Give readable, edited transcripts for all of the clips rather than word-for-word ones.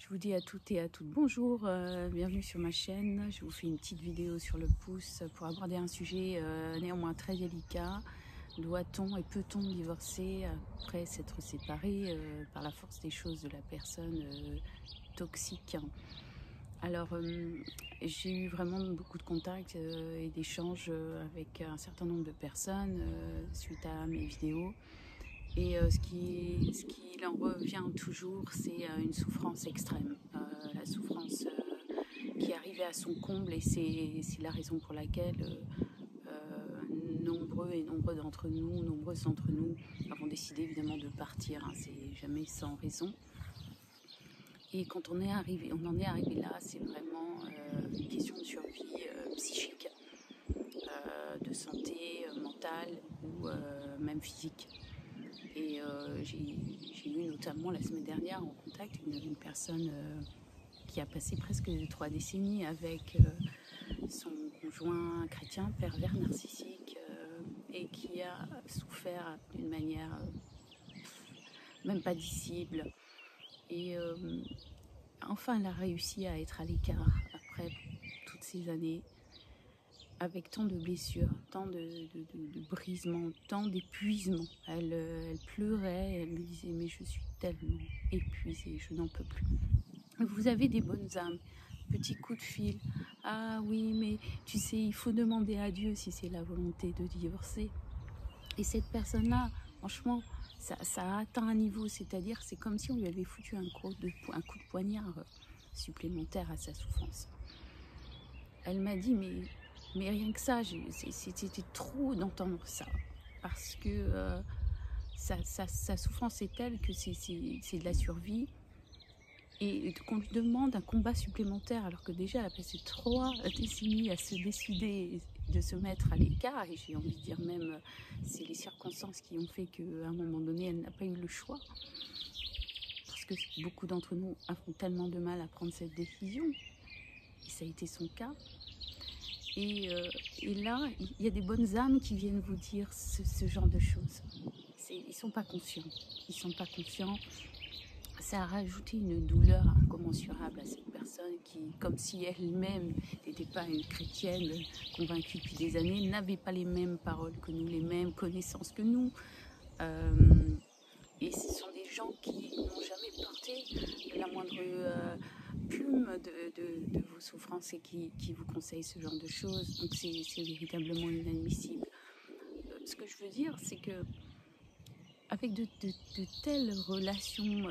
Je vous dis à toutes et à toutes bonjour, bienvenue sur ma chaîne. Je vous fais une petite vidéo sur le pouce pour aborder un sujet néanmoins très délicat. Doit-on et peut-on divorcer après s'être séparé par la force des choses de la personne toxique? Alors, j'ai eu vraiment beaucoup de contacts et d'échanges avec un certain nombre de personnes suite à mes vidéos. Et ce qui en revient toujours, c'est une souffrance extrême. La souffrance qui arrivait à son comble, et c'est la raison pour laquelle nombreuses d'entre nous avons décidé évidemment de partir. Hein, c'est jamais sans raison. Et quand on en est arrivé là, c'est vraiment une question de survie psychique, de santé mentale ou même physique. Et j'ai eu notamment la semaine dernière en contact une personne qui a passé presque 3 décennies avec son conjoint chrétien, pervers narcissique, et qui a souffert d'une manière même pas dissible. Et enfin, elle a réussi à être à l'écart après toutes ces années, avec tant de blessures, tant de brisements, tant d'épuisement. Elle pleurait, elle me disait « mais je suis tellement épuisée, je n'en peux plus ». Vous avez des bonnes âmes, petit coup de fil. « Ah oui, mais tu sais, il faut demander à Dieu si c'est la volonté de divorcer ». Et cette personne-là, franchement, ça a atteint un niveau, c'est-à-dire c'est comme si on lui avait foutu un coup de poignard supplémentaire à sa souffrance. Elle m'a dit mais rien que ça, c'était trop d'entendre ça, parce que sa souffrance est telle que c'est de la survie, et qu'on lui demande un combat supplémentaire alors que déjà elle a passé 3 décennies à se décider de se mettre à l'écart, et j'ai envie de dire même c'est les circonstances qui ont fait qu'à un moment donné elle n'a pas eu le choix, parce que beaucoup d'entre nous avons tellement de mal à prendre cette décision, et ça a été son cas. Et là, il y a des bonnes âmes qui viennent vous dire ce genre de choses. Ils ne sont pas conscients. Ils ne sont pas conscients. Ça a rajouté une douleur incommensurable à cette personne qui, comme si elle-même n'était pas une chrétienne convaincue depuis des années, n'avait pas les mêmes paroles que nous, les mêmes connaissances que nous. Et ce sont des gens qui n'ont jamais porté la moindre plume de vos souffrances et qui vous conseillent ce genre de choses. Donc c'est véritablement inadmissible. Ce que je veux dire, c'est que avec de telles relations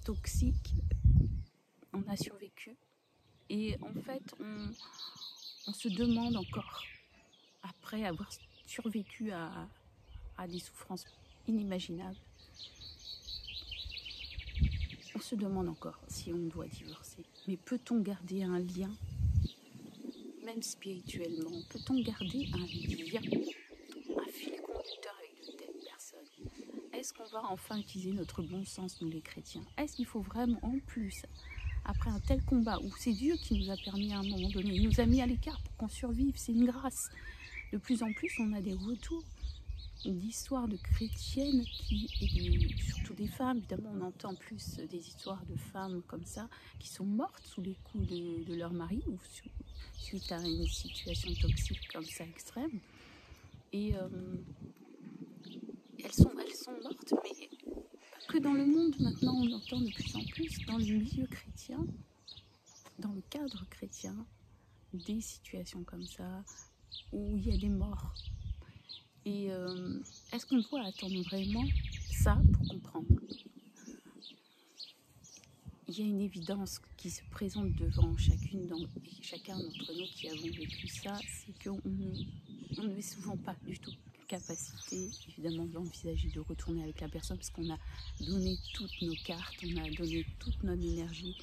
toxiques, on a survécu. Et en fait, on se demande encore, après avoir survécu à des souffrances inimaginables, on se demande encore si on doit divorcer. Mais peut-on garder un lien, même spirituellement? Peut-on garder un lien, un fil conducteur avec de telles personnes? Est-ce qu'on va enfin utiliser notre bon sens, nous les chrétiens? Est-ce qu'il faut vraiment, en plus, après un tel combat, où c'est Dieu qui nous a permis à un moment donné, il nous a mis à l'écart pour qu'on survive, c'est une grâce. De plus en plus, on a des retours d'histoires de chrétiennes et surtout des femmes. Évidemment, on entend plus des histoires de femmes comme ça qui sont mortes sous les coups de leur mari ou suite à une situation toxique comme ça extrême. Et elles sont mortes, mais pas que dans le monde. Maintenant, on entend de plus en plus dans le milieu chrétien, dans le cadre chrétien, des situations comme ça où il y a des morts. Et est-ce qu'on doit attendre vraiment ça pour comprendre? Il y a une évidence qui se présente devant chacun d'entre nous qui avons vécu ça, c'est qu'on n'est souvent pas du tout capacité, évidemment, d'envisager de retourner avec la personne, parce qu'on a donné toutes nos cartes, on a donné toute notre énergie,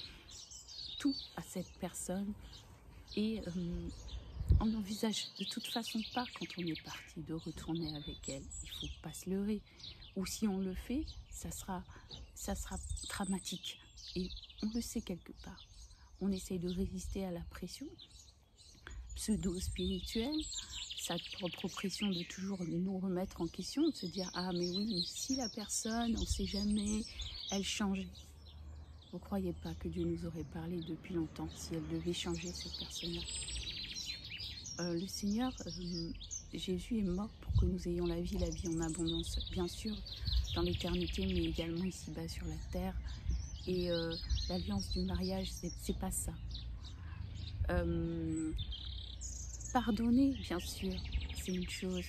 tout à cette personne, et on n'envisage de toute façon pas, quand on est parti, de retourner avec elle. Il ne faut pas se leurrer. Ou si on le fait, ça sera dramatique. Et on le sait quelque part. On essaye de résister à la pression pseudo-spirituelle, sa propre pression de toujours nous remettre en question, de se dire « Ah mais oui, mais si la personne, on ne sait jamais, elle changeait ». Vous ne croyez pas que Dieu nous aurait parlé depuis longtemps si elle devait changer cette personne-là? Le Seigneur, Jésus est mort pour que nous ayons la vie en abondance, bien sûr, dans l'éternité, mais également ici-bas sur la terre. Et l'alliance du mariage, c'est pas ça. Pardonner, bien sûr, c'est une chose,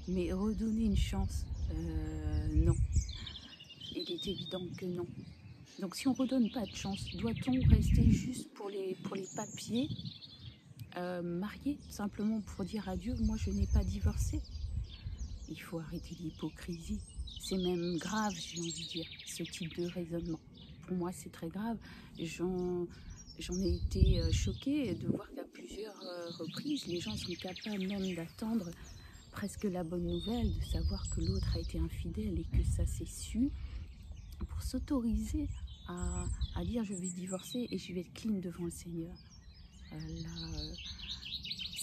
mais redonner une chance, non. Il est évident que non. Donc si on ne redonne pas de chance, doit-on rester juste pour les papiers, mariés, simplement pour dire à Dieu, moi je n'ai pas divorcé? Il faut arrêter l'hypocrisie. C'est même grave, j'ai envie de dire, ce type de raisonnement. Pour moi, c'est très grave. J'en ai été choquée de voir qu'à plusieurs reprises, les gens sont capables même d'attendre presque la bonne nouvelle, de savoir que l'autre a été infidèle et que ça s'est su, pour s'autoriser à dire je vais divorcer et je vais être clean devant le Seigneur.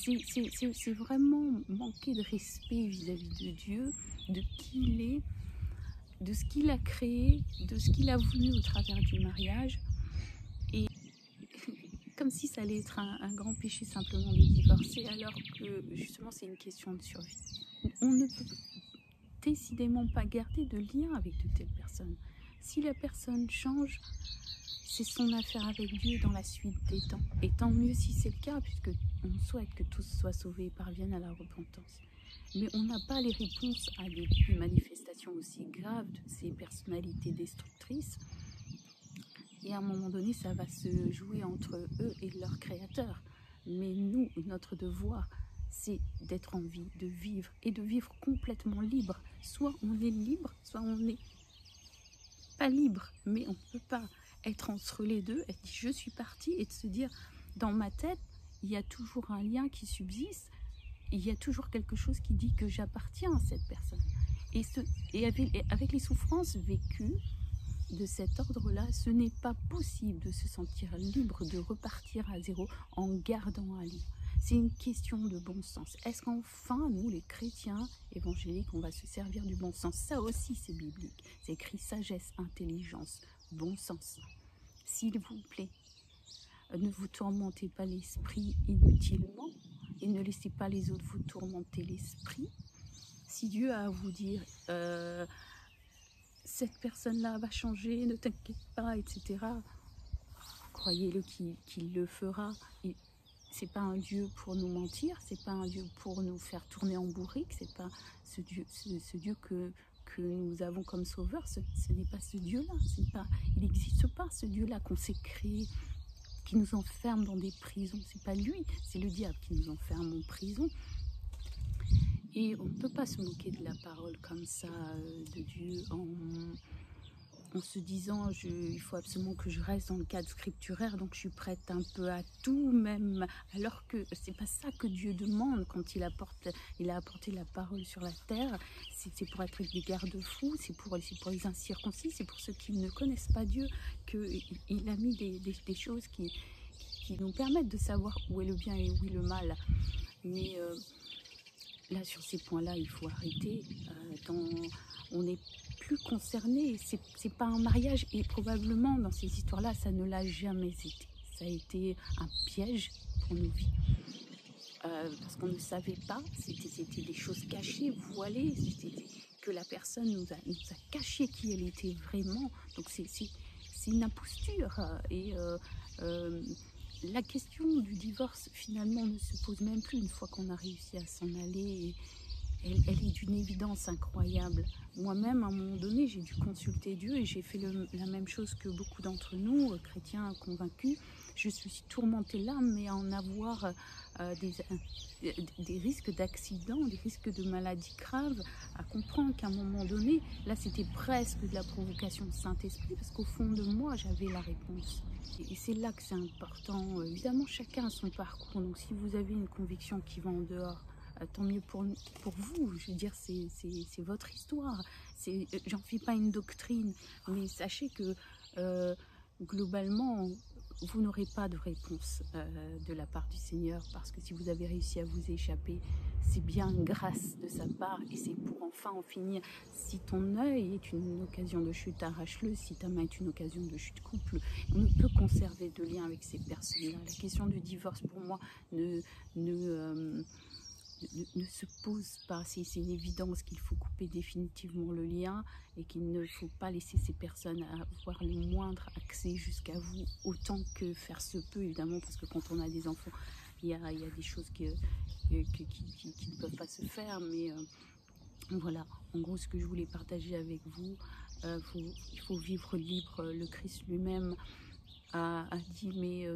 C'est vraiment manquer de respect vis-à-vis de Dieu, de qui il est, de ce qu'il a créé, de ce qu'il a voulu au travers du mariage. Et comme si ça allait être un grand péché simplement de divorcer, alors que justement c'est une question de survie. On ne peut décidément pas garder de lien avec de telles personnes. Si la personne change, c'est son affaire avec Dieu dans la suite des temps. Et tant mieux si c'est le cas, puisque on souhaite que tous soient sauvés et parviennent à la repentance. Mais on n'a pas les réponses à des manifestations aussi graves de ces personnalités destructrices. Et à un moment donné, ça va se jouer entre eux et leur créateur. Mais nous, notre devoir, c'est d'être en vie, de vivre, et de vivre complètement libre. Soit on est libre, soit on n'est pas libre. Mais on ne peut pas être entre les deux, être dit je suis partie, et de se dire, dans ma tête, il y a toujours un lien qui subsiste, il y a toujours quelque chose qui dit que j'appartiens à cette personne. Et avec les souffrances vécues de cet ordre-là, ce n'est pas possible de se sentir libre, de repartir à zéro en gardant un lien. C'est une question de bon sens. Est-ce qu'enfin, nous, les chrétiens évangéliques, on va se servir du bon sens? Ça aussi, c'est biblique. C'est écrit sagesse, intelligence, bon sens. S'il vous plaît, ne vous tourmentez pas l'esprit inutilement et ne laissez pas les autres vous tourmenter l'esprit. Si Dieu a à vous dire cette personne-là va changer, ne t'inquiète pas, etc., croyez-le qu'il le fera. C'est pas un Dieu pour nous mentir, c'est pas un Dieu pour nous faire tourner en bourrique, c'est pas ce Dieu que nous avons comme sauveur, ce n'est pas ce Dieu-là, il n'existe pas ce Dieu-là qu'on s'est créé, qui nous enferme dans des prisons. C'est pas lui, c'est le diable qui nous enferme en prison. Et on ne peut pas se moquer de la parole comme ça, de Dieu, en se disant il faut absolument que je reste dans le cadre scripturaire, donc je suis prête un peu à tout, même alors que c'est pas ça que Dieu demande quand il a apporté la parole sur la terre. C'est pour être des garde-fous, c'est pour les incirconcis, c'est pour ceux qui ne connaissent pas Dieu qu'il a mis des choses qui nous permettent de savoir où est le bien et où est le mal. Mais là, sur ces points-là, il faut arrêter. On n'est plus concerné. C'est pas un mariage, et probablement dans ces histoires-là, ça ne l'a jamais été. Ça a été un piège pour nos vies. Parce qu'on ne savait pas, c'était des choses cachées, voilées, que la personne nous a caché qui elle était vraiment. Donc c'est une imposture. Et la question du divorce, finalement, ne se pose même plus une fois qu'on a réussi à s'en aller. Elle est d'une évidence incroyable. Moi-même, à un moment donné, j'ai dû consulter Dieu et j'ai fait la même chose que beaucoup d'entre nous, chrétiens convaincus. Je suis tourmentée là, mais à en avoir des risques d'accidents, des risques de maladies graves, à comprendre qu'à un moment donné, là, c'était presque de la provocation de Saint-Esprit, parce qu'au fond de moi, j'avais la réponse. Et c'est là que c'est important. Évidemment, chacun a son parcours. Donc, si vous avez une conviction qui va en dehors, tant mieux pour vous. Je veux dire, c'est votre histoire. J'en fais pas une doctrine, mais sachez que globalement, vous n'aurez pas de réponse de la part du Seigneur, parce que si vous avez réussi à vous échapper, c'est bien grâce de sa part, et c'est pour enfin en finir. Si ton œil est une occasion de chute, arrache-le. Si ta main est une occasion de chute, coupe-le. On ne peut conserver de lien avec ces personnes-là. La question du divorce, pour moi, ne se pose pas. C'est une évidence qu'il faut couper définitivement le lien et qu'il ne faut pas laisser ces personnes avoir le moindre accès jusqu'à vous, autant que faire se peut, évidemment, parce que quand on a des enfants, il y a des choses qui ne peuvent pas se faire, mais voilà, en gros, ce que je voulais partager avec vous, il faut vivre libre. Le Christ lui-même a dit, mais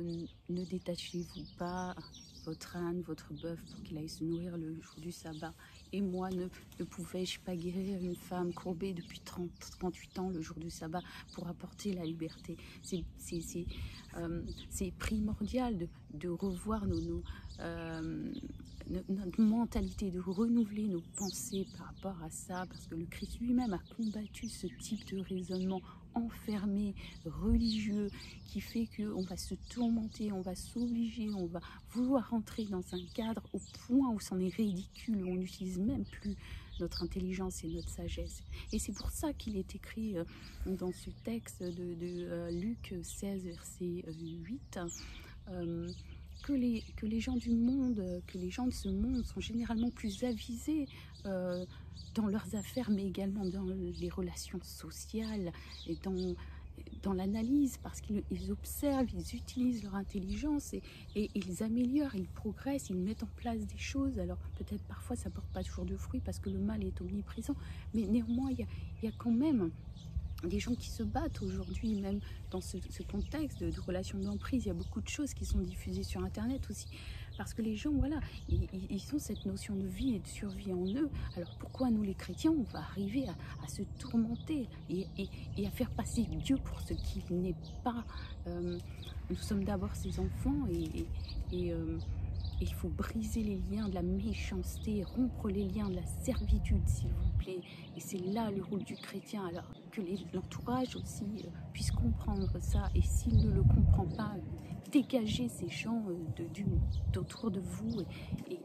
ne détachez-vous pas votre âne, votre bœuf, pour qu'il aille se nourrir le jour du sabbat. Et moi, ne pouvais-je pas guérir une femme courbée depuis 38 ans le jour du sabbat pour apporter la liberté? C'est primordial de revoir notre mentalité, de renouveler nos pensées par rapport à ça, parce que le Christ lui-même a combattu ce type de raisonnement enfermé, religieux, qui fait qu'on va se tourmenter, on va s'obliger, on va vouloir rentrer dans un cadre au point où c'en est ridicule, où on n'utilise même plus notre intelligence et notre sagesse. Et c'est pour ça qu'il est écrit dans ce texte de Luc 16, verset 8, que les gens du monde, que les gens de ce monde sont généralement plus avisés dans leurs affaires, mais également dans les relations sociales et dans l'analyse, parce qu'ils observent, ils utilisent leur intelligence et ils améliorent, ils progressent, ils mettent en place des choses. Alors peut-être parfois ça ne porte pas toujours de fruits parce que le mal est omniprésent, mais néanmoins il y a quand même des gens qui se battent aujourd'hui, même dans ce contexte de relations d'emprise. Il y a beaucoup de choses qui sont diffusées sur Internet aussi, parce que les gens, voilà, ils ont cette notion de vie et de survie en eux. Alors pourquoi nous les chrétiens, on va arriver à se tourmenter et à faire passer Dieu pour ce qu'il n'est pas? Nous sommes d'abord ses enfants, et il faut briser les liens de la méchanceté, rompre les liens de la servitude, s'il vous plaît. Et c'est là le rôle du chrétien, alors que l'entourage aussi puisse comprendre ça. Et s'il ne le comprend pas, dégagez ces gens d'autour de vous et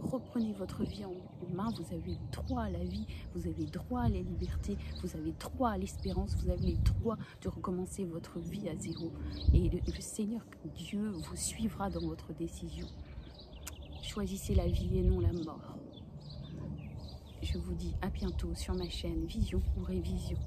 reprenez votre vie en main. Vous avez droit à la vie, vous avez droit à la liberté, vous avez droit à l'espérance, vous avez le droit de recommencer votre vie à zéro. Et le Seigneur Dieu vous suivra dans votre décision. Choisissez la vie et non la mort. Je vous dis à bientôt sur ma chaîne Vision ou Révision.